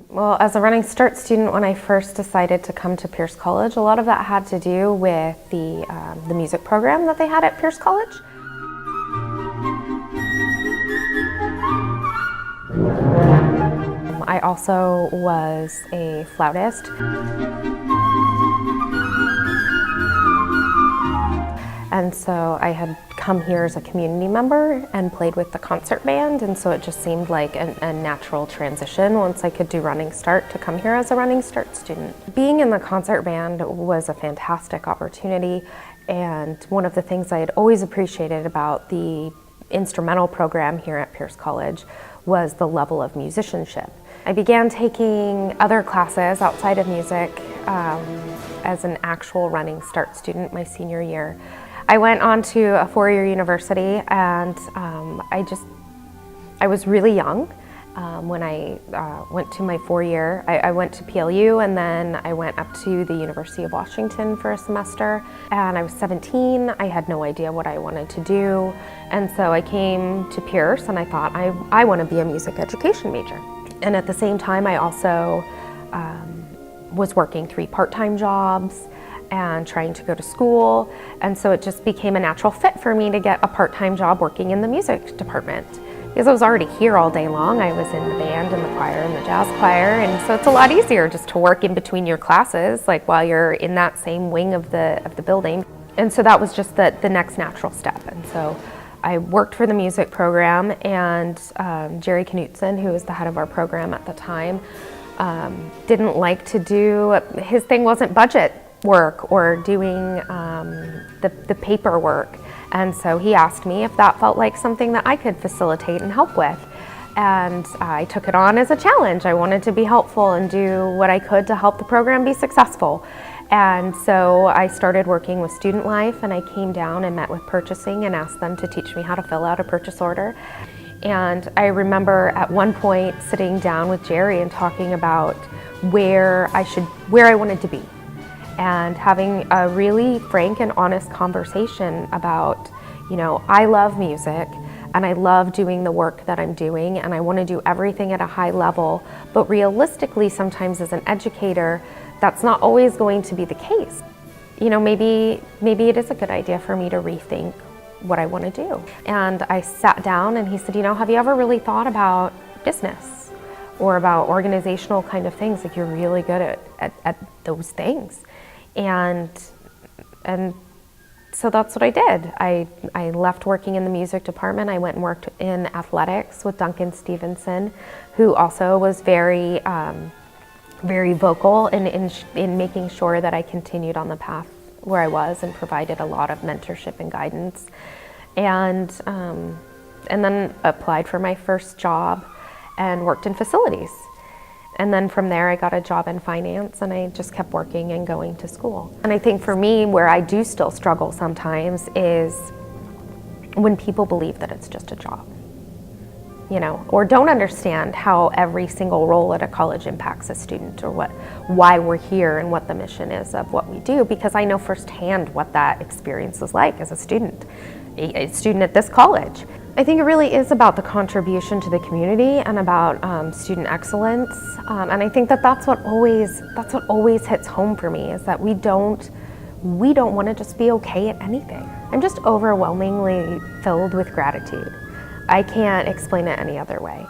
Well, as a Running Start student, when I first decided to come to Pierce College, a lot of that had to do with the music program that they had at Pierce College. I also was a flautist. And so I had come here as a community member and played with the concert band, and so it just seemed like a natural transition once I could do Running Start to come here as a Running Start student. Being in the concert band was a fantastic opportunity, and one of the things I had always appreciated about the instrumental program here at Pierce College was the level of musicianship. I began taking other classes outside of music as an actual Running Start student my senior year. I went on to a four-year university, and I was really young when I went to my four-year. I went to PLU, and then I went up to the University of Washington for a semester, and I was 17. I had no idea what I wanted to do, and so I came to Pierce, and I thought, I want to be a music education major. And at the same time, I also was working 3 part-time jobs and trying to go to school, and so it just became a natural fit for me to get a part-time job working in the music department. Because I was already here all day long. I was in the band and the choir and the jazz choir, and so it's a lot easier just to work in between your classes, like while you're in that same wing of the building. And so that was just the next natural step. And so I worked for the music program, and Jerry Knutson, who was the head of our program at the time, didn't like to do, his thing wasn't budget work or doing the paperwork. And so he asked me if that felt like something that I could facilitate and help with. And I took it on as a challenge. I wanted to be helpful and do what I could to help the program be successful. And so I started working with Student Life, and I came down and met with purchasing and asked them to teach me how to fill out a purchase order. And I remember at one point sitting down with Jerry and talking about where I wanted to be, and having a really frank and honest conversation about, I love music and I love doing the work that I'm doing, and I want to do everything at a high level, but realistically sometimes as an educator that's not always going to be the case. Maybe it is a good idea for me to rethink what I want to do. And I sat down and he said, have you ever really thought about business or about organizational kind of things? Like, you're really good at those things. And so that's what I did. I left working in the music department. I went and worked in athletics with Duncan Stevenson, who also was very vocal in making sure that I continued on the path where I was, and provided a lot of mentorship and guidance. And then applied for my first job and worked in facilities. And then from there I got a job in finance, and I just kept working and going to school. And I think for me, where I do still struggle sometimes is when people believe that it's just a job, or don't understand how every single role at a college impacts a student, or why we're here and what the mission is of what we do, because I know firsthand what that experience is like as a student at this college. I think it really is about the contribution to the community and about student excellence, and I think that's what always hits home for me, is that we don't want to just be okay at anything. I'm just overwhelmingly filled with gratitude. I can't explain it any other way.